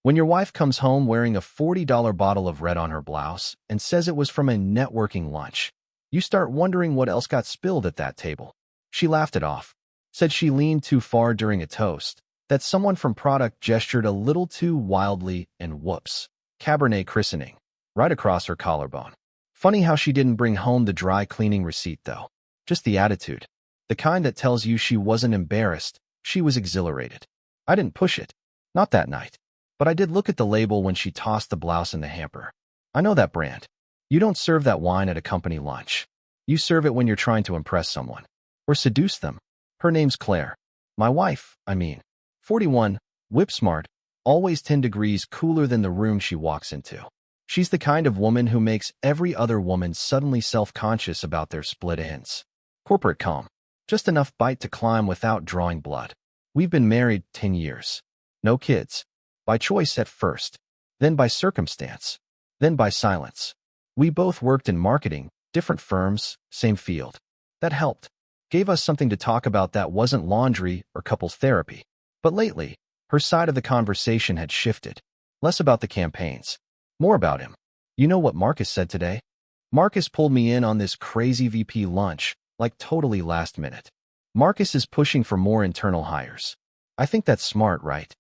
When your wife comes home wearing a $40 bottle of red on her blouse and says it was from a networking lunch, you start wondering what else got spilled at that table. She laughed it off, said she leaned too far during a toast, that someone from product gestured a little too wildly, and whoops, Cabernet christening, right across her collarbone. Funny how she didn't bring home the dry cleaning receipt though. Just the attitude. The kind that tells you she wasn't embarrassed, she was exhilarated. I didn't push it. Not that night. But I did look at the label when she tossed the blouse in the hamper. I know that brand. You don't serve that wine at a company lunch. You serve it when you're trying to impress someone. Or seduce them. Her name's Claire. My wife, 41, whip-smart, always 10 degrees cooler than the room she walks into. She's the kind of woman who makes every other woman suddenly self-conscious about their split ends. Corporate calm. Just enough bite to climb without drawing blood. We've been married 10 years. No kids. By choice at first. Then by circumstance. Then by silence. We both worked in marketing, different firms, same field. That helped. Gave us something to talk about that wasn't laundry or couples therapy. But lately, her side of the conversation had shifted. Less about the campaigns. More about him. You know what Marcus said today? Marcus pulled me in on this crazy VP lunch, like totally last minute. Marcus is pushing for more internal hires. I think that's smart, right?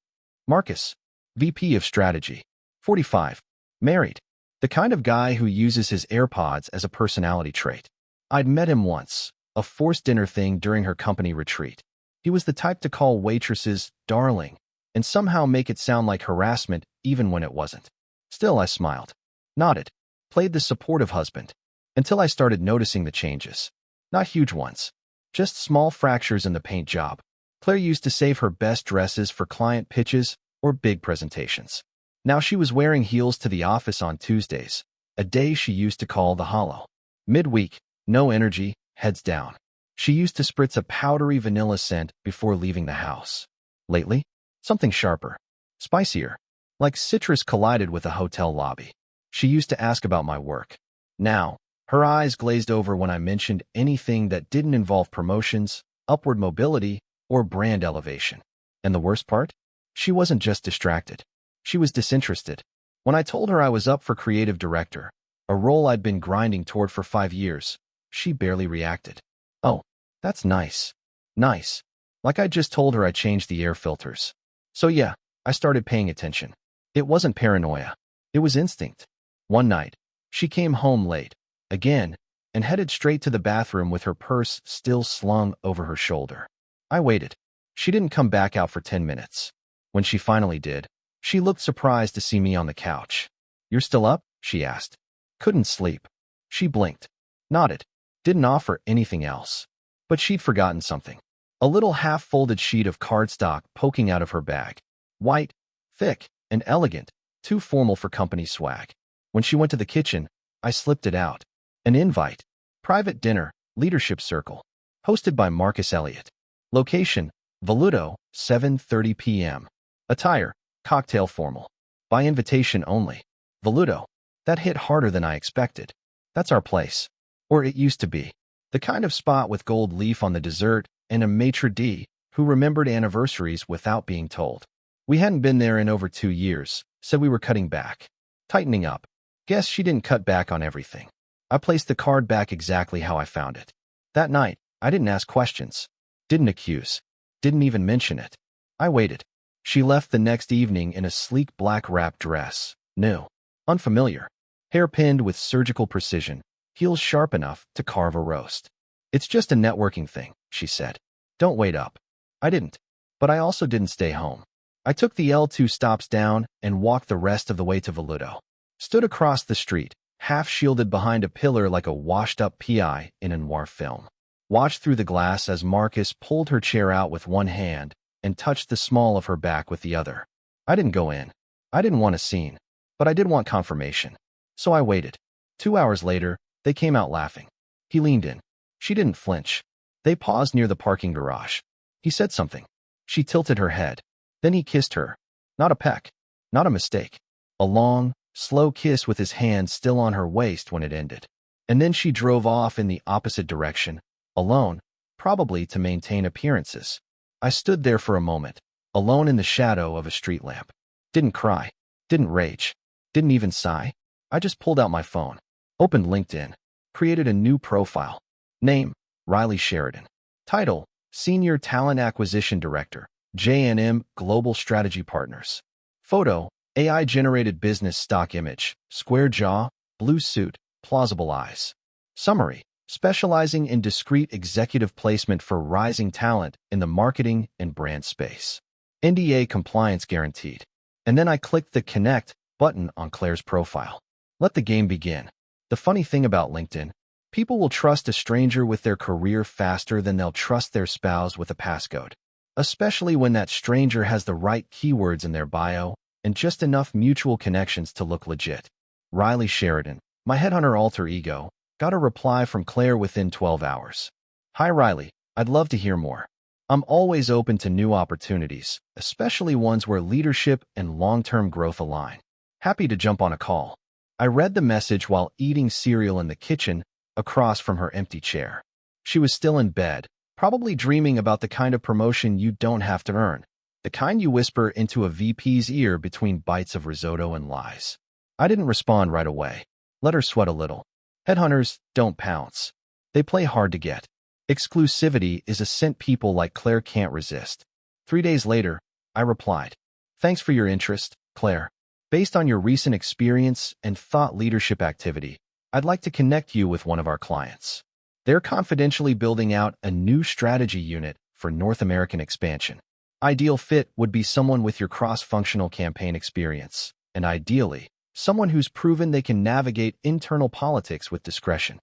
Marcus, VP of Strategy, 45, married. The kind of guy who uses his AirPods as a personality trait. I'd met him once, a forced dinner thing during her company retreat. He was the type to call waitresses darling and somehow make it sound like harassment even when it wasn't. Still, I smiled, nodded, played the supportive husband, until I started noticing the changes. Not huge ones, just small fractures in the paint job. Claire used to save her best dresses for client pitches or big presentations. Now she was wearing heels to the office on Tuesdays, a day she used to call the hollow. Midweek, no energy, heads down. She used to spritz a powdery vanilla scent before leaving the house. Lately, something sharper, spicier, like citrus collided with a hotel lobby. She used to ask about my work. Now, her eyes glazed over when I mentioned anything that didn't involve promotions, upward mobility, or brand elevation. And the worst part? She wasn't just distracted. She was disinterested. When I told her I was up for creative director, a role I'd been grinding toward for 5 years, she barely reacted. Oh, that's nice. Nice. Like I just told her I changed the air filters. So yeah, I started paying attention. It wasn't paranoia. It was instinct. One night, she came home late, again, and headed straight to the bathroom with her purse still slung over her shoulder. I waited. She didn't come back out for 10 minutes. When she finally did, she looked surprised to see me on the couch. "You're still up?" she asked. "Couldn't sleep." She blinked, nodded, didn't offer anything else. But she'd forgotten something. A little half-folded sheet of cardstock poking out of her bag. White, thick, and elegant, too formal for company swag. When she went to the kitchen, I slipped it out. An invite. Private dinner, leadership circle. Hosted by Marcus Elliott. Location, Voluto, 7:30 p.m. Attire, cocktail formal. By invitation only. Voluto. That hit harder than I expected. That's our place. Or it used to be. The kind of spot with gold leaf on the dessert and a maitre d' who remembered anniversaries without being told. We hadn't been there in over 2 years, said we were cutting back. Tightening up. Guess she didn't cut back on everything. I placed the card back exactly how I found it. That night, I didn't ask questions. Didn't accuse. Didn't even mention it. I waited. She left the next evening in a sleek black wrap dress. New. Unfamiliar. Hair pinned with surgical precision. Heels sharp enough to carve a roast. "It's just a networking thing," she said. "Don't wait up." I didn't. But I also didn't stay home. I took the L2 stops down and walked the rest of the way to Voluto. Stood across the street, half shielded behind a pillar like a washed-up PI in a noir film. Watched through the glass as Marcus pulled her chair out with one hand and touched the small of her back with the other. I didn't go in. I didn't want a scene. But I did want confirmation. So I waited. 2 hours later, they came out laughing. He leaned in. She didn't flinch. They paused near the parking garage. He said something. She tilted her head. Then he kissed her. Not a peck. Not a mistake. A long, slow kiss with his hand still on her waist when it ended. And then she drove off in the opposite direction, alone, probably to maintain appearances. I stood there for a moment, alone in the shadow of a street lamp. Didn't cry. Didn't rage. Didn't even sigh. I just pulled out my phone, opened LinkedIn, created a new profile. Name, Riley Sheridan. Title, Senior Talent Acquisition Director, J&M Global Strategy Partners. Photo, AI-generated business stock image, square jaw, blue suit, plausible eyes. Summary, specializing in discreet executive placement for rising talent in the marketing and brand space. NDA compliance guaranteed. And then I clicked the Connect button on Claire's profile. Let the game begin. The funny thing about LinkedIn, people will trust a stranger with their career faster than they'll trust their spouse with a passcode, especially when that stranger has the right keywords in their bio and just enough mutual connections to look legit. Riley Sheridan, my headhunter alter ego, got a reply from Claire within 12 hours. Hi Riley, I'd love to hear more. I'm always open to new opportunities, especially ones where leadership and long-term growth align. Happy to jump on a call. I read the message while eating cereal in the kitchen across from her empty chair. She was still in bed, probably dreaming about the kind of promotion you don't have to earn, the kind you whisper into a VP's ear between bites of risotto and lies. I didn't respond right away. Let her sweat a little. Headhunters don't pounce. They play hard to get. Exclusivity is a scent people like Claire can't resist. 3 days later, I replied, "Thanks for your interest, Claire. Based on your recent experience and thought leadership activity, I'd like to connect you with one of our clients. They're confidentially building out a new strategy unit for North American expansion. Ideal fit would be someone with your cross-functional campaign experience, and ideally, someone who's proven they can navigate internal politics with discretion."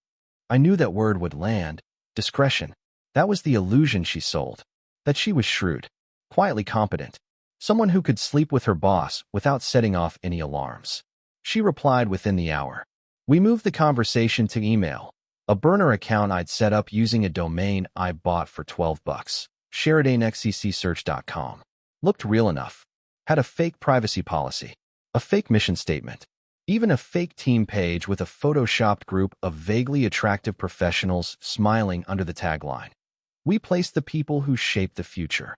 I knew that word would land. Discretion. That was the illusion she sold. That she was shrewd, quietly competent, someone who could sleep with her boss without setting off any alarms. She replied within the hour. We moved the conversation to email, a burner account I'd set up using a domain I bought for $12. SheridanXCCSearch.com. Looked real enough. Had a fake privacy policy, a fake mission statement, even a fake team page with a photoshopped group of vaguely attractive professionals smiling under the tagline, "We place the people who shape the future."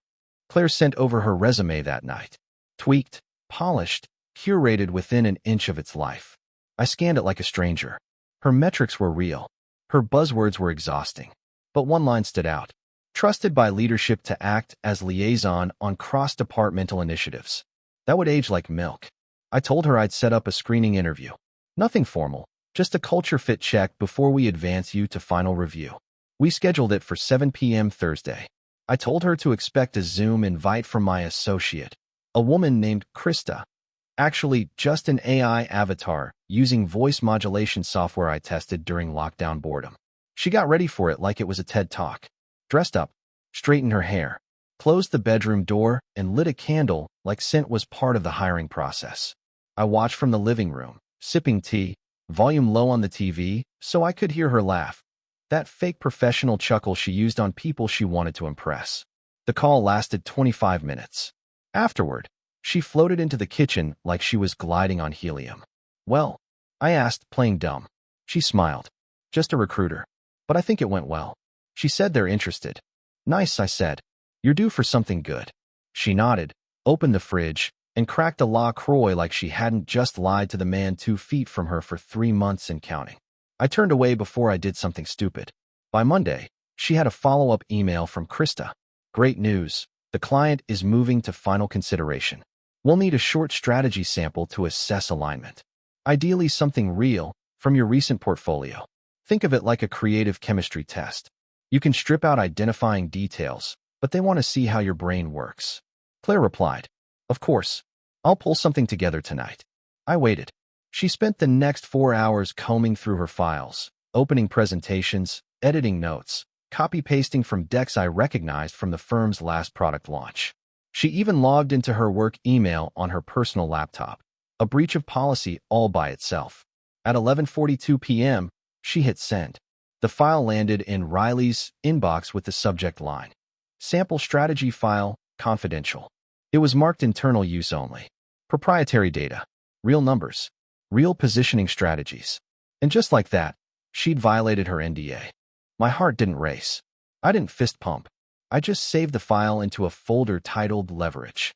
Claire sent over her resume that night. Tweaked, polished, curated within an inch of its life. I scanned it like a stranger. Her metrics were real. Her buzzwords were exhausting. But one line stood out. Trusted by leadership to act as liaison on cross-departmental initiatives. That would age like milk. I told her I'd set up a screening interview. Nothing formal, just a culture fit check before we advance you to final review. We scheduled it for 7 p.m. Thursday. I told her to expect a Zoom invite from my associate, a woman named Krista. Actually, just an AI avatar using voice modulation software I tested during lockdown boredom. She got ready for it like it was a TED Talk. Dressed up, straightened her hair, closed the bedroom door, and lit a candle like scent was part of the hiring process. I watched from the living room, sipping tea, volume low on the TV, so I could hear her laugh. That fake professional chuckle she used on people she wanted to impress. The call lasted 25 minutes. Afterward, she floated into the kitchen like she was gliding on helium. "Well?" I asked, playing dumb. She smiled. "Just a recruiter. But I think it went well." She said they're interested. "Nice," I said. "You're due for something good." She nodded, opened the fridge, and cracked a La Croix like she hadn't just lied to the man 2 feet from her for 3 months and counting. I turned away before I did something stupid. By Monday, she had a follow-up email from Krista. "Great news. The client is moving to final consideration. We'll need a short strategy sample to assess alignment. Ideally something real from your recent portfolio. Think of it like a creative chemistry test. You can strip out identifying details, but they want to see how your brain works." Claire replied, "Of course. I'll pull something together tonight." I waited. She spent the next 4 hours combing through her files, opening presentations, editing notes, copy-pasting from decks I recognized from the firm's last product launch. She even logged into her work email on her personal laptop, a breach of policy all by itself. At 11:42 p.m., she hit send. The file landed in Riley's inbox with the subject line, "Sample strategy file, confidential." It was marked internal use only. Proprietary data, real numbers, real positioning strategies. And just like that, she'd violated her NDA. My heart didn't race. I didn't fist pump. I just saved the file into a folder titled Leverage.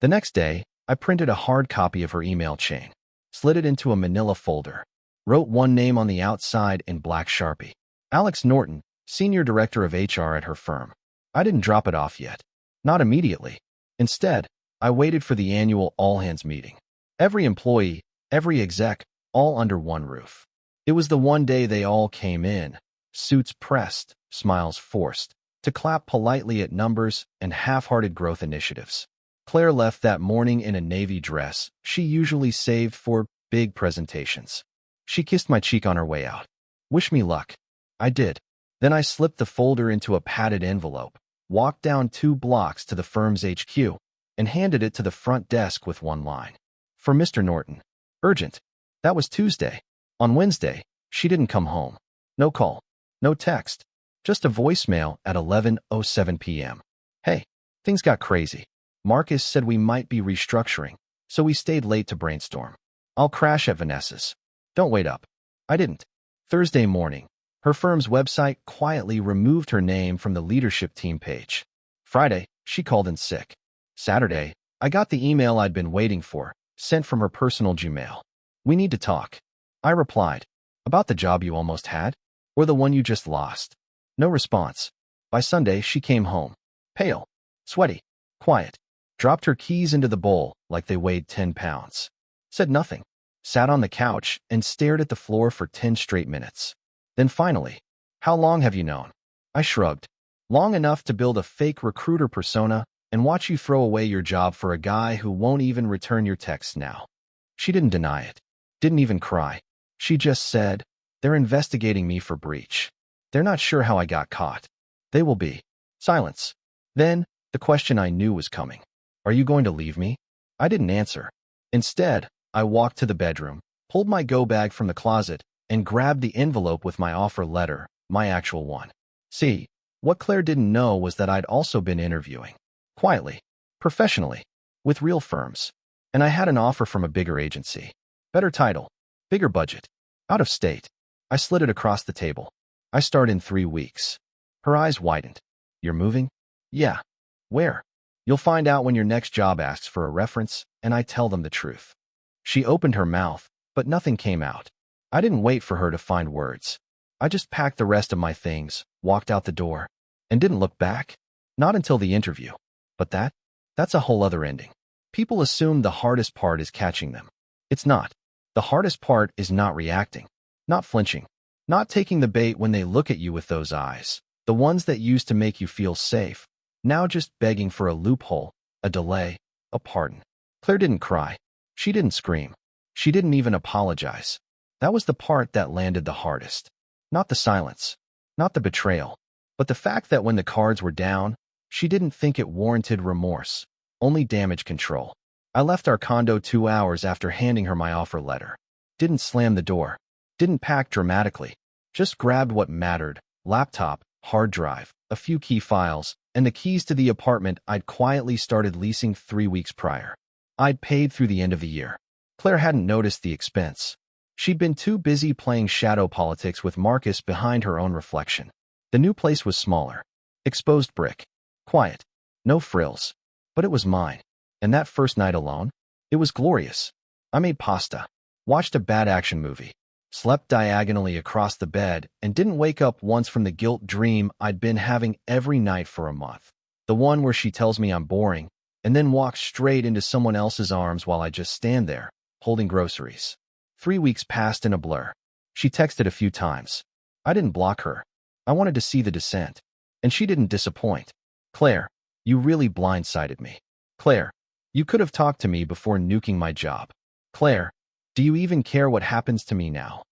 The next day, I printed a hard copy of her email chain, slid it into a manila folder, wrote one name on the outside in black Sharpie. Alex Norton, Senior Director of HR at her firm. I didn't drop it off yet. Not immediately. Instead, I waited for the annual all-hands meeting. Every employee, every exec, all under one roof. It was the one day they all came in, suits pressed, smiles forced, to clap politely at numbers and half-hearted growth initiatives. Claire left that morning in a navy dress she usually saved for big presentations. She kissed my cheek on her way out. Wish me luck. I did. Then I slipped the folder into a padded envelope, walked down 2 blocks to the firm's HQ, and handed it to the front desk with one line. For Mr. Norton. Urgent. That was Tuesday. On Wednesday, she didn't come home. No call. No text. Just a voicemail at 11:07 p.m. Hey, things got crazy. Marcus said we might be restructuring, so we stayed late to brainstorm. I'll crash at Vanessa's. Don't wait up. I didn't. Thursday morning, her firm's website quietly removed her name from the leadership team page. Friday, she called in sick. Saturday, I got the email I'd been waiting for, sent from her personal Gmail. We need to talk. I replied. About the job you almost had? Or the one you just lost? No response. By Sunday, she came home. Pale. Sweaty. Quiet. Dropped her keys into the bowl like they weighed 10 pounds. Said nothing. Sat on the couch and stared at the floor for 10 straight minutes. Then finally, how long have you known? I shrugged. Long enough to build a fake recruiter persona and watch you throw away your job for a guy who won't even return your texts now. She didn't deny it. Didn't even cry. She just said, they're investigating me for breach. They're not sure how I got caught. They will be. Silence. Then, the question I knew was coming. Are you going to leave me? I didn't answer. Instead, I walked to the bedroom, pulled my go bag from the closet, and grabbed the envelope with my offer letter, my actual one. See, what Claire didn't know was that I'd also been interviewing. Quietly. Professionally. With real firms. And I had an offer from a bigger agency. Better title. Bigger budget. Out of state. I slid it across the table. I start in 3 weeks. Her eyes widened. You're moving? Yeah. Where? You'll find out when your next job asks for a reference, and I tell them the truth. She opened her mouth, but nothing came out. I didn't wait for her to find words. I just packed the rest of my things, walked out the door, and didn't look back. Not until the interview. But that's a whole other ending. People assume the hardest part is catching them. It's not. The hardest part is not reacting, not flinching, not taking the bait when they look at you with those eyes, the ones that used to make you feel safe, now just begging for a loophole, a delay, a pardon. Claire didn't cry. She didn't scream. She didn't even apologize. That was the part that landed the hardest. Not the silence, not the betrayal, but the fact that when the cards were down, she didn't think it warranted remorse, only damage control. I left our condo 2 hours after handing her my offer letter. Didn't slam the door. Didn't pack dramatically. Just grabbed what mattered, laptop, hard drive, a few key files, and the keys to the apartment I'd quietly started leasing 3 weeks prior. I'd paid through the end of the year. Claire hadn't noticed the expense. She'd been too busy playing shadow politics with Marcus behind her own reflection. The new place was smaller. Exposed brick. Quiet. No frills. But it was mine. And that first night alone, it was glorious. I made pasta, watched a bad action movie, slept diagonally across the bed, and didn't wake up once from the guilt dream I'd been having every night for a month. The one where she tells me I'm boring, and then walks straight into someone else's arms while I just stand there, holding groceries. 3 weeks passed in a blur. She texted a few times. I didn't block her. I wanted to see the descent. And she didn't disappoint. Claire, you really blindsided me. Claire, you could have talked to me before nuking my job. Claire, do you even care what happens to me now?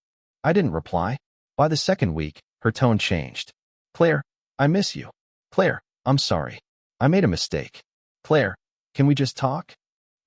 I didn't reply. By the second week, her tone changed. Claire, I miss you. Claire, I'm sorry. I made a mistake. Claire, can we just talk?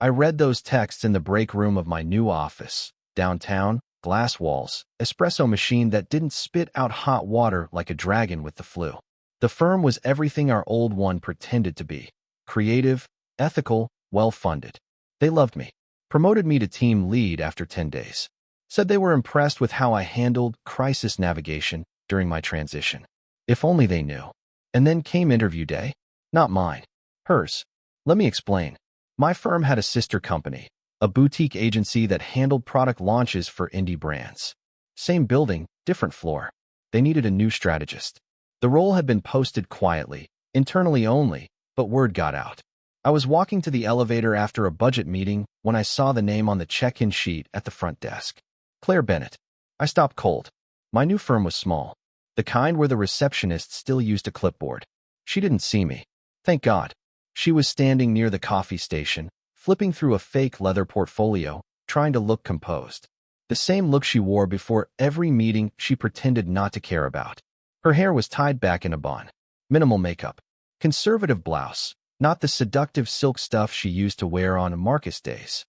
I read those texts in the break room of my new office. Downtown, glass walls, espresso machine that didn't spit out hot water like a dragon with the flu. The firm was everything our old one pretended to be. Creative, ethical, well-funded. They loved me. Promoted me to team lead after 10 days. Said they were impressed with how I handled crisis navigation during my transition. If only they knew. And then came interview day. Not mine. Hers. Let me explain. My firm had a sister company, a boutique agency that handled product launches for indie brands. Same building, different floor. They needed a new strategist. The role had been posted quietly, internally only, but word got out. I was walking to the elevator after a budget meeting when I saw the name on the check-in sheet at the front desk. Claire Bennett. I stopped cold. My new firm was small, the kind where the receptionist still used a clipboard. She didn't see me. Thank God. She was standing near the coffee station, flipping through a fake leather portfolio, trying to look composed. The same look she wore before every meeting she pretended not to care about. Her hair was tied back in a bun. Minimal makeup. Conservative blouse, not the seductive silk stuff she used to wear on Marcus days.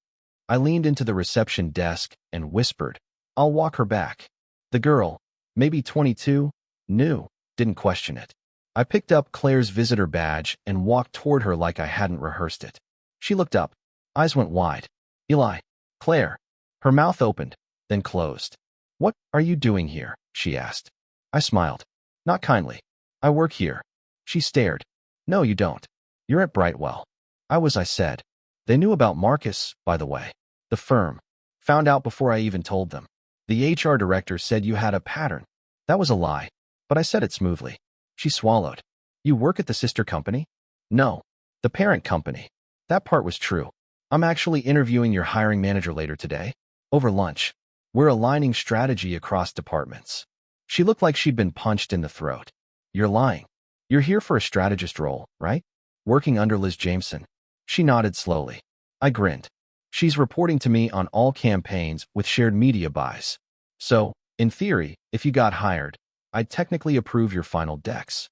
I leaned into the reception desk and whispered, "I'll walk her back." The girl, maybe 22, knew, didn't question it. I picked up Claire's visitor badge and walked toward her like I hadn't rehearsed it. She looked up. Eyes went wide. "Eli." "Claire." Her mouth opened, then closed. "What are you doing here?" she asked. I smiled. "Not kindly. I work here." She stared. "No, you don't. You're at Brightwell." I said. They knew about Marcus, by the way. The firm. Found out before I even told them. The HR director said you had a pattern. That was a lie, but I said it smoothly. She swallowed. "You work at the sister company?" "No, the parent company." That part was true. "I'm actually interviewing your hiring manager later today. Over lunch. We're aligning strategy across departments." She looked like she'd been punched in the throat. "You're lying. You're here for a strategist role, right? Working under Liz Jameson." She nodded slowly. I grinned. "She's reporting to me on all campaigns with shared media buys. So, in theory, if you got hired, I'd technically approve your final decks."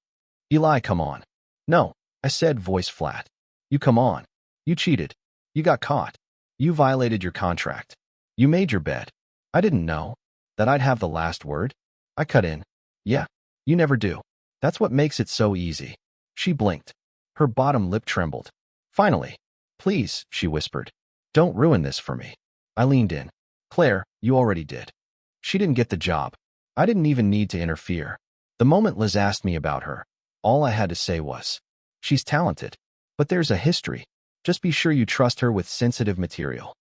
"Eli, come on." "No," I said, voice flat. "You come on. You cheated. You got caught. You violated your contract. You made your bed. I didn't know that I'd have the last word." I cut in. "Yeah, you never do. That's what makes it so easy." She blinked. Her bottom lip trembled. "Finally." "Please," she whispered. "Don't ruin this for me." I leaned in. "Claire, you already did." She didn't get the job. I didn't even need to interfere. The moment Liz asked me about her, all I had to say was, "She's talented, but there's a history. Just be sure you trust her with sensitive material."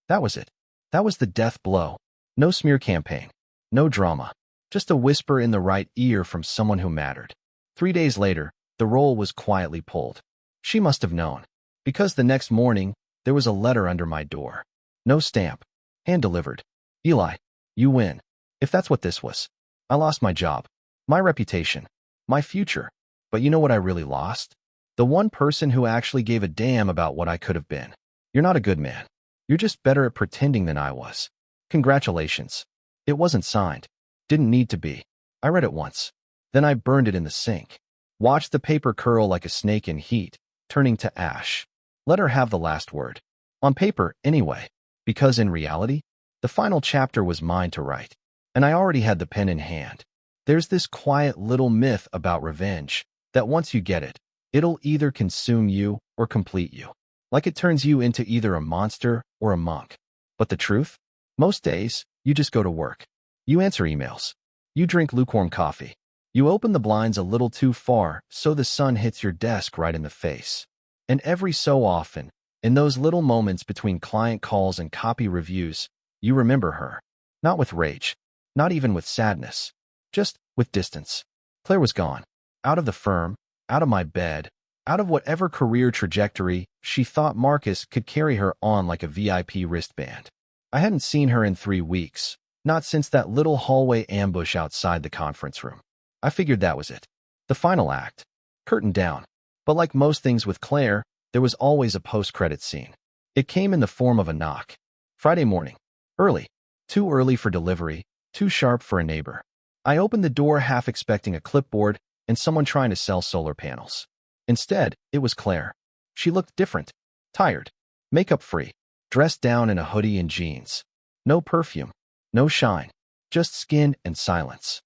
That was it. That was the death blow. No smear campaign. No drama. Just a whisper in the right ear from someone who mattered. 3 days later, the role was quietly pulled. She must have known, because the next morning, there was a letter under my door. No stamp. Hand-delivered. "Eli, you win." If that's what this was. I lost my job, my reputation, my future. But you know what I really lost? The one person who actually gave a damn about what I could have been. "You're not a good man. You're just better at pretending than I was. Congratulations." It wasn't signed. Didn't need to be. I read it once. Then I burned it in the sink. Watched the paper curl like a snake in heat, turning to ash. Let her have the last word. On paper, anyway. Because in reality, the final chapter was mine to write. And I already had the pen in hand. There's this quiet little myth about revenge, that once you get it, it'll either consume you or complete you. Like it turns you into either a monster or a monk. But the truth? Most days, you just go to work. You answer emails. You drink lukewarm coffee. You open the blinds a little too far so the sun hits your desk right in the face. And every so often, in those little moments between client calls and copy reviews, you remember her. Not with rage. Not even with sadness. Just with distance. Claire was gone. Out of the firm, out of my bed, out of whatever career trajectory she thought Marcus could carry her on like a VIP wristband. I hadn't seen her in 3 weeks, not since that little hallway ambush outside the conference room. I figured that was it. The final act. Curtain down. But like most things with Claire, there was always a post-credit scene. It came in the form of a knock. Friday morning. Early. Too early for delivery, too sharp for a neighbor. I opened the door half expecting a clipboard and someone trying to sell solar panels. Instead, it was Claire. She looked different. Tired. Makeup-free. Dressed down in a hoodie and jeans. No perfume. No shine. Just skin and silence.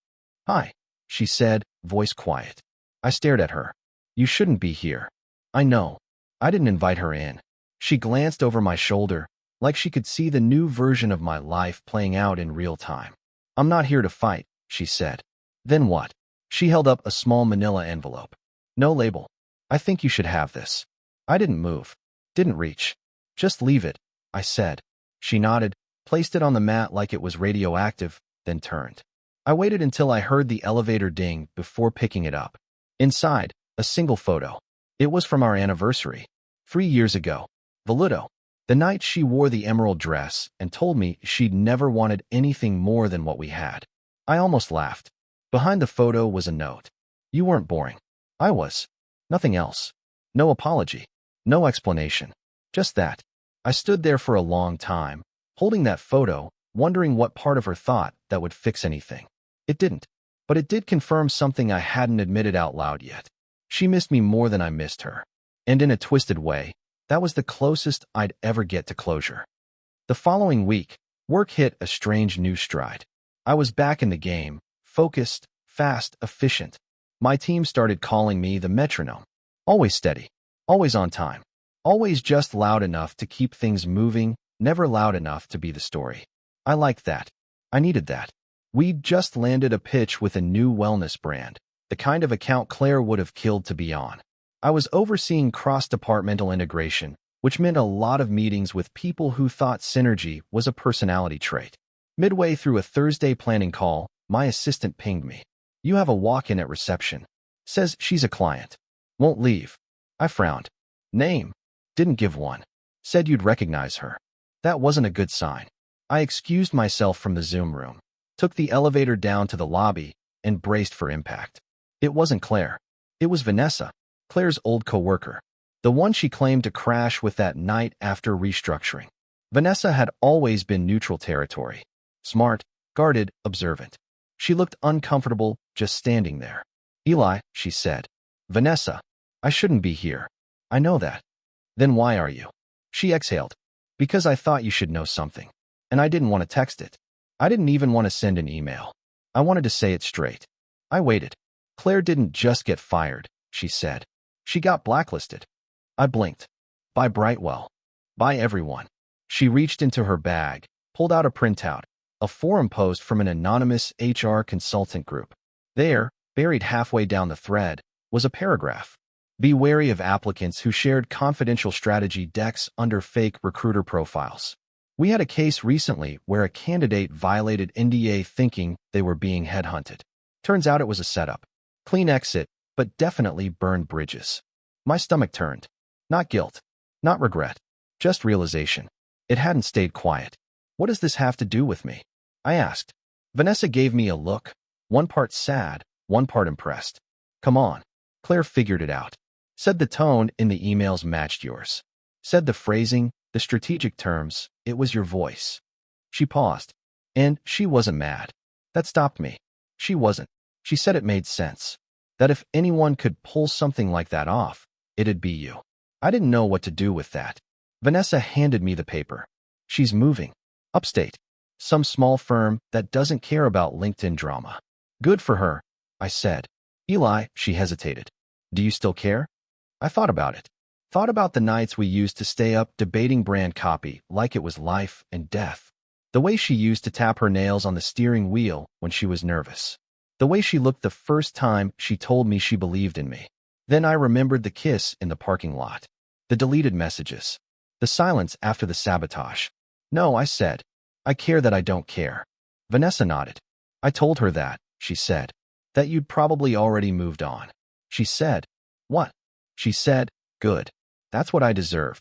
"Hi," she said, voice quiet. I stared at her. "You shouldn't be here." "I know. I didn't invite her in." She glanced over my shoulder, like she could see the new version of my life playing out in real time. "I'm not here to fight," she said. "Then what?" She held up a small manila envelope. No label. "I think you should have this." I didn't move. Didn't reach. Just leave it, I said. She nodded, placed it on the mat like it was radioactive, then turned. I waited until I heard the elevator ding before picking it up. Inside, a single photo. It was from our anniversary. 3 years ago. Voluto. The night she wore the emerald dress and told me she'd never wanted anything more than what we had. I almost laughed. Behind the photo was a note. You weren't boring. I was. Nothing else. No apology. No explanation. Just that. I stood there for a long time, holding that photo, wondering what part of her thought that would fix anything. It didn't. But it did confirm something I hadn't admitted out loud yet. She missed me more than I missed her. And in a twisted way, that was the closest I'd ever get to closure. The following week, work hit a strange new stride. I was back in the game, focused, fast, efficient. My team started calling me the metronome. Always steady, always on time, always just loud enough to keep things moving, never loud enough to be the story. I liked that. I needed that. We'd just landed a pitch with a new wellness brand, the kind of account Claire would have killed to be on. I was overseeing cross-departmental integration, which meant a lot of meetings with people who thought synergy was a personality trait. Midway through a Thursday planning call, my assistant pinged me. You have a walk-in at reception. Says she's a client. Won't leave. I frowned. Name. Didn't give one. Said you'd recognize her. That wasn't a good sign. I excused myself from the Zoom room, took the elevator down to the lobby, and braced for impact. It wasn't Claire. It was Vanessa, Claire's old coworker, the one she claimed to crash with that night after restructuring. Vanessa had always been neutral territory. Smart, guarded, observant. She looked uncomfortable just standing there. Eli, she said. Vanessa, I shouldn't be here. I know that. Then why are you? She exhaled. Because I thought you should know something. And I didn't want to text it. I didn't even want to send an email. I wanted to say it straight. I waited. Claire didn't just get fired, she said. She got blacklisted. I blinked. By Brightwell. By everyone. She reached into her bag, pulled out a printout, a forum post from an anonymous HR consultant group. There, buried halfway down the thread, was a paragraph. Be wary of applicants who shared confidential strategy decks under fake recruiter profiles. We had a case recently where a candidate violated NDA thinking they were being headhunted. Turns out it was a setup. Clean exit, but definitely burned bridges. My stomach turned. Not guilt. Not regret. Just realization. It hadn't stayed quiet. What does this have to do with me? I asked. Vanessa gave me a look, one part sad, one part impressed. Come on. Claire figured it out. Said the tone in the emails matched yours. Said the phrasing, the strategic terms, it was your voice. She paused. And she wasn't mad. That stopped me. She wasn't. She said it made sense. That if anyone could pull something like that off, it'd be you. I didn't know what to do with that. Vanessa handed me the paper. She's moving. Upstate. Some small firm that doesn't care about LinkedIn drama. Good for her, I said. Eli, she hesitated. Do you still care? I thought about it. Thought about the nights we used to stay up debating brand copy like it was life and death. The way she used to tap her nails on the steering wheel when she was nervous. The way she looked the first time she told me she believed in me. Then I remembered the kiss in the parking lot. The deleted messages. The silence after the sabotage. No, I said. I care that I don't care. Vanessa nodded. I told her that, she said. That you'd probably already moved on. She said. What? She said, good. That's what I deserved.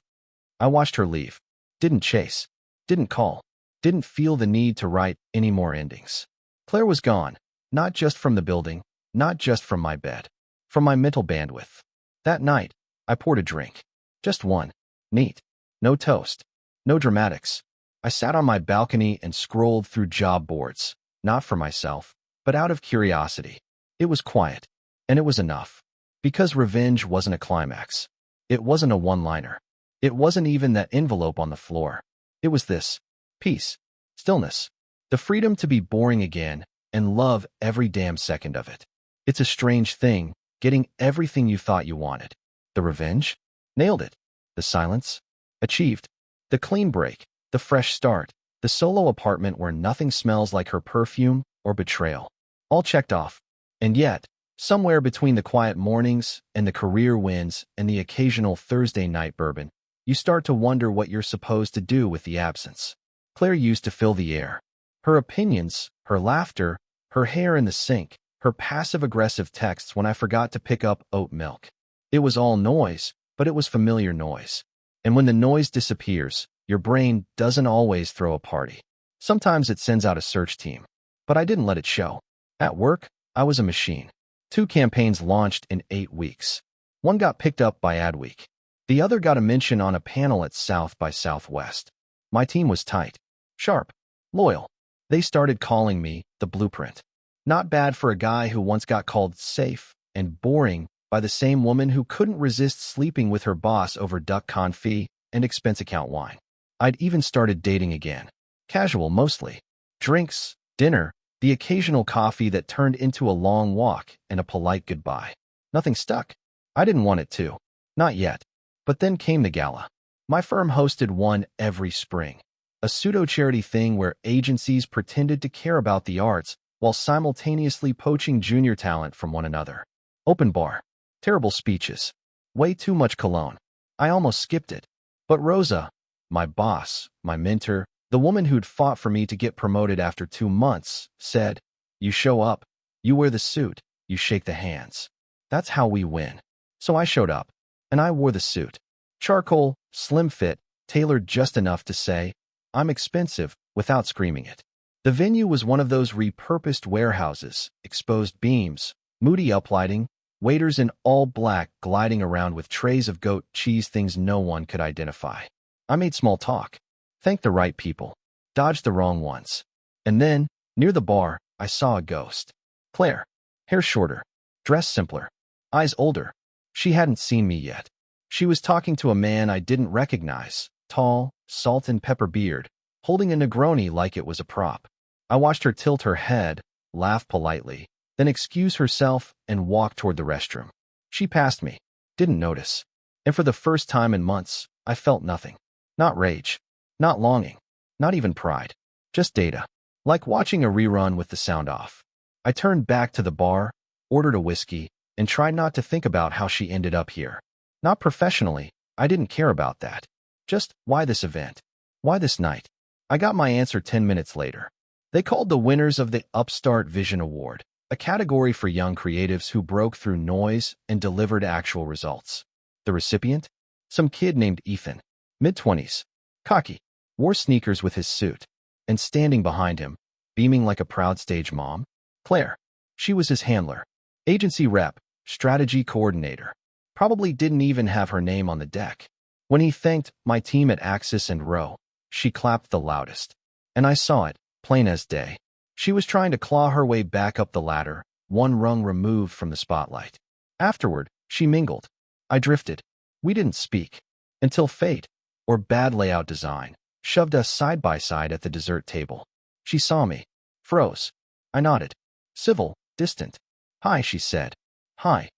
I watched her leave. Didn't chase. Didn't call. Didn't feel the need to write any more endings. Claire was gone. Not just from the building, not just from my bed. From my mental bandwidth. That night, I poured a drink. Just one. Neat. No toast. No dramatics. I sat on my balcony and scrolled through job boards. Not for myself, but out of curiosity. It was quiet. And it was enough. Because revenge wasn't a climax. It wasn't a one-liner. It wasn't even that envelope on the floor. It was this. Peace. Stillness. The freedom to be boring again and love every damn second of it. It's a strange thing, getting everything you thought you wanted. The revenge? Nailed it. The silence? Achieved. The clean break. The fresh start. The solo apartment where nothing smells like her perfume or betrayal. All checked off. And yet, somewhere between the quiet mornings and the career wins and the occasional Thursday night bourbon, You start to wonder what you're supposed to do with the absence. Claire used to fill the air. Her opinions, her laughter, her hair in the sink, her passive-aggressive texts when I forgot to pick up oat milk. It was all noise, but it was familiar noise. And when the noise disappears, your brain doesn't always throw a party. Sometimes it sends out a search team. But I didn't let it show. At work, I was a machine. 2 campaigns launched in 8 weeks. One got picked up by Adweek. The other got a mention on a panel at South by Southwest. My team was tight, sharp, loyal. They started calling me the blueprint. Not bad for a guy who once got called safe and boring by the same woman who couldn't resist sleeping with her boss over duck confit and expense account wine. I'd even started dating again. Casual mostly. Drinks, dinner, the occasional coffee that turned into a long walk and a polite goodbye. Nothing stuck. I didn't want it to. Not yet. But then came the gala. My firm hosted one every spring. A pseudo-charity thing where agencies pretended to care about the arts while simultaneously poaching junior talent from one another. Open bar. Terrible speeches. Way too much cologne. I almost skipped it. But Rosa, my boss, my mentor, the woman who'd fought for me to get promoted after 2 months, said, "You show up, you wear the suit, you shake the hands. That's how we win." So I showed up, and I wore the suit. Charcoal, slim fit, tailored just enough to say, "I'm expensive," without screaming it. The venue was one of those repurposed warehouses, exposed beams, moody uplighting, waiters in all black gliding around with trays of goat cheese, things no one could identify. I made small talk, thanked the right people, dodged the wrong ones. And then, near the bar, I saw a ghost. Claire. Hair shorter, dress simpler, eyes older. She hadn't seen me yet. She was talking to a man I didn't recognize, tall, salt and pepper beard, holding a Negroni like it was a prop. I watched her tilt her head, laugh politely, then excuse herself and walk toward the restroom. She passed me, didn't notice. And for the first time in months, I felt nothing. Not rage, not longing, not even pride. Just data. Like watching a rerun with the sound off. I turned back to the bar, ordered a whiskey, and tried not to think about how she ended up here. Not professionally, I didn't care about that. Just, why this event? Why this night? I got my answer 10 minutes later. They called the winners of the Upstart Vision Award, a category for young creatives who broke through noise and delivered actual results. The recipient? Some kid named Ethan, mid-20s, cocky, wore sneakers with his suit, and standing behind him, beaming like a proud stage mom, Claire. She was his handler, agency rep, strategy coordinator. Probably didn't even have her name on the deck. When he thanked my team at Axis and Row, she clapped the loudest. And I saw it, plain as day. She was trying to claw her way back up the ladder, one rung removed from the spotlight. Afterward, she mingled. I drifted. We didn't speak. Until fate, or bad layout design, shoved us side by side at the dessert table. She saw me. Froze. I nodded. Civil, distant. "Hi," she said. "Hi.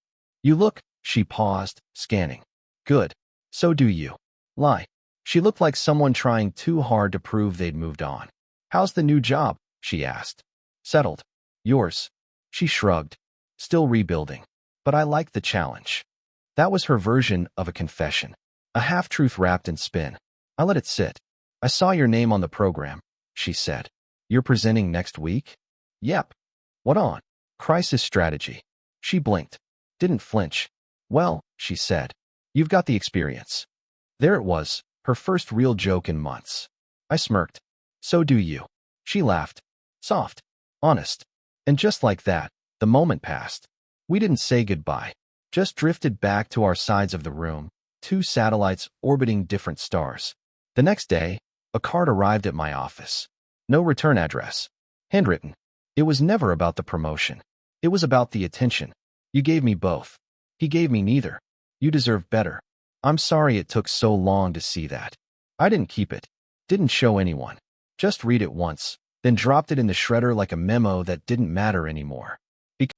You look..." She paused, scanning. "Good. So do you." Lie. She looked like someone trying too hard to prove they'd moved on. "How's the new job?" she asked. "Settled. Yours?" She shrugged. "Still rebuilding. But I like the challenge." That was her version of a confession. A half-truth wrapped in spin. I let it sit. "I saw your name on the program," she said. "You're presenting next week?" "Yep." "What on?" "Crisis strategy." She blinked. Didn't flinch. "Well," she said, "you've got the experience." There it was, her first real joke in months. I smirked. "So do you." She laughed. Soft. Honest. And just like that, the moment passed. We didn't say goodbye. Just drifted back to our sides of the room, 2 satellites orbiting different stars. The next day, a card arrived at my office. No return address. Handwritten. It was never about the promotion. It was about the attention. "You gave me both. He gave me neither. You deserve better. I'm sorry it took so long to see that." I didn't keep it. Didn't show anyone. Just read it once, then dropped it in the shredder like a memo that didn't matter anymore.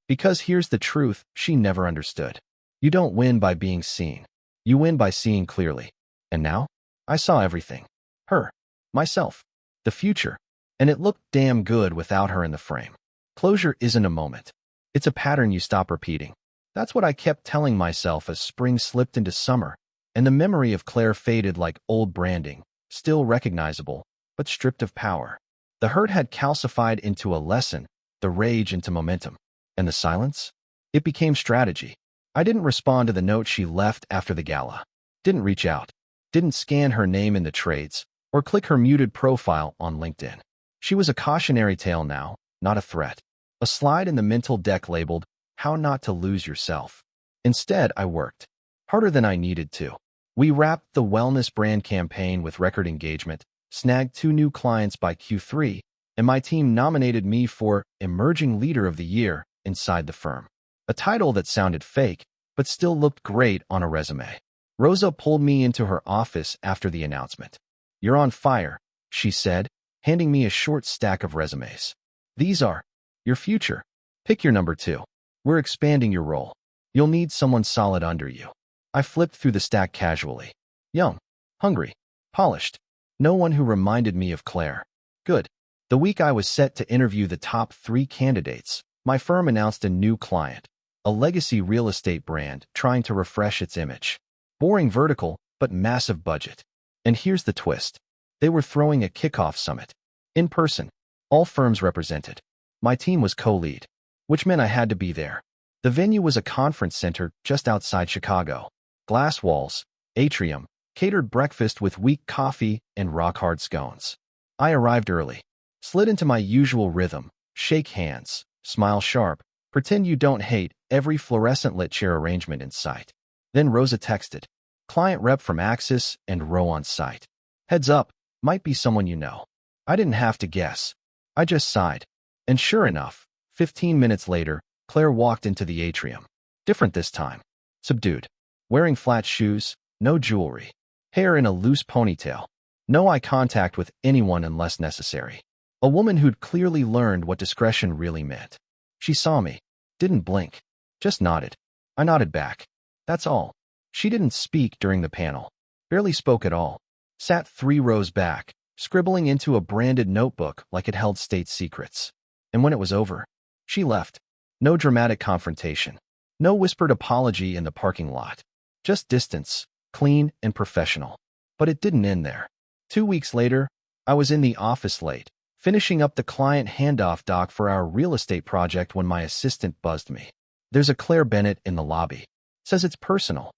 Because here's the truth she never understood. You don't win by being seen. You win by seeing clearly. And now? I saw everything. Her. Myself. The future. And it looked damn good without her in the frame. Closure isn't a moment. It's a pattern you stop repeating. That's what I kept telling myself as spring slipped into summer, and the memory of Claire faded like old branding, still recognizable, but stripped of power. The hurt had calcified into a lesson, the rage into momentum. And the silence? It became strategy. I didn't respond to the note she left after the gala. Didn't reach out. Didn't scan her name in the trades, or click her muted profile on LinkedIn. She was a cautionary tale now, not a threat. A slide in the mental deck labeled, "How Not to Lose Yourself." Instead, I worked. Harder than I needed to. We wrapped the wellness brand campaign with record engagement, snagged 2 new clients by Q3, and my team nominated me for Emerging Leader of the Year inside the firm. A title that sounded fake, but still looked great on a resume. Rosa pulled me into her office after the announcement. "You're on fire," she said, handing me a short stack of resumes. "These are your future. Pick your number 2. We're expanding your role. You'll need someone solid under you." I flipped through the stack casually. Young, hungry, polished. No one who reminded me of Claire. Good. The week I was set to interview the top 3 candidates, my firm announced a new client, a legacy real estate brand trying to refresh its image. Boring vertical, but massive budget. And here's the twist. They were throwing a kickoff summit. In person. All firms represented. My team was co-lead, which meant I had to be there. The venue was a conference center just outside Chicago. Glass walls, atrium, catered breakfast with weak coffee and rock-hard scones. I arrived early. Slid into my usual rhythm. Shake hands. Smile sharp. Pretend you don't hate every fluorescent-lit chair arrangement in sight. Then Rosa texted. "Client rep from Axis and row on site. Heads up, might be someone you know." I didn't have to guess. I just sighed. And sure enough, 15 minutes later, Claire walked into the atrium. Different this time. Subdued. Wearing flat shoes, no jewelry. Hair in a loose ponytail. No eye contact with anyone unless necessary. A woman who'd clearly learned what discretion really meant. She saw me. Didn't blink. Just nodded. I nodded back. That's all. She didn't speak during the panel. Barely spoke at all. Sat 3 rows back, scribbling into a branded notebook like it held state secrets. And when it was over, she left. No dramatic confrontation. No whispered apology in the parking lot. Just distance, clean and professional. But it didn't end there. 2 weeks later, I was in the office late, finishing up the client handoff doc for our real estate project when my assistant buzzed me. "There's a Claire Bennett in the lobby. Says it's personal."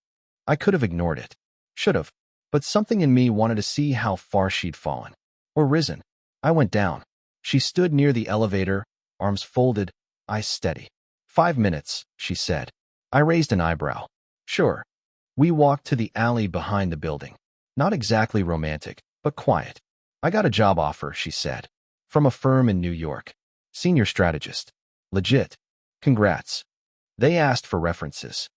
I could have ignored it. Should have. But something in me wanted to see how far she'd fallen. Or risen. I went down. She stood near the elevator, arms folded, eyes steady. 5 minutes, she said. I raised an eyebrow. Sure. We walked to the alley behind the building. Not exactly romantic, but quiet. "I got a job offer," she said. "From a firm in New York. Senior strategist. Legit. Congrats." They asked for references.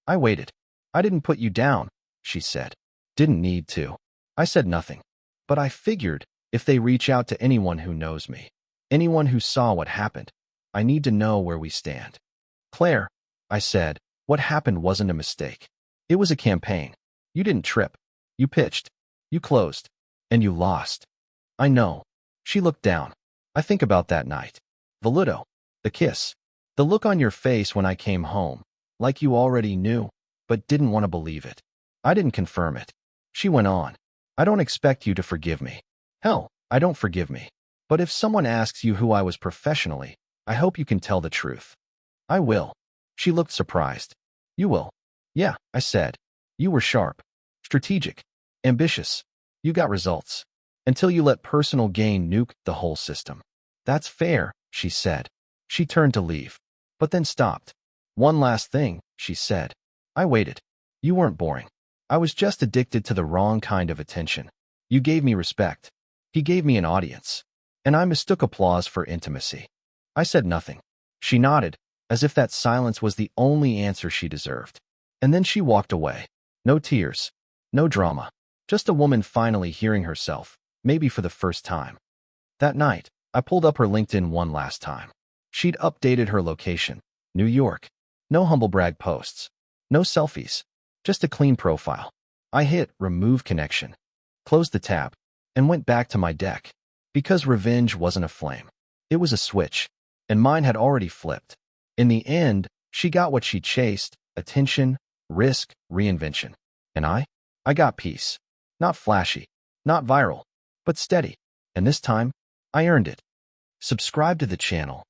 I waited. "I didn't put you down," she said. "Didn't need to." I said nothing. But I figured, if they reach out to anyone who knows me, anyone who saw what happened, I need to know where we stand. "Claire," I said, "what happened wasn't a mistake. It was a campaign. You didn't trip. You pitched. You closed. And you lost." "I know." She looked down. "I think about that night. The Ludo. The kiss. The look on your face when I came home. Like you already knew, but didn't want to believe it. I didn't confirm it." She went on. "I don't expect you to forgive me. Hell, I don't forgive me. But if someone asks you who I was professionally, I hope you can tell the truth." "I will." She looked surprised. "You will?" "Yeah," I said. "You were sharp. Strategic. Ambitious. You got results. Until you let personal gain nuke the whole system." "That's fair," she said. She turned to leave, but then stopped. "One last thing," she said. I waited. "You weren't boring. I was just addicted to the wrong kind of attention. You gave me respect. He gave me an audience. And I mistook applause for intimacy." I said nothing. She nodded, as if that silence was the only answer she deserved. And then she walked away. No tears. No drama. Just a woman finally hearing herself, maybe for the first time. That night, I pulled up her LinkedIn one last time. She'd updated her location, New York. No humble brag posts. No selfies. Just a clean profile. I hit remove connection, closed the tab, and went back to my deck. Because revenge wasn't a flame. It was a switch, and mine had already flipped. In the end, she got what she chased: attention, risk, reinvention. And I? I got peace. Not flashy, not viral, but steady. And this time, I earned it. Subscribe to the channel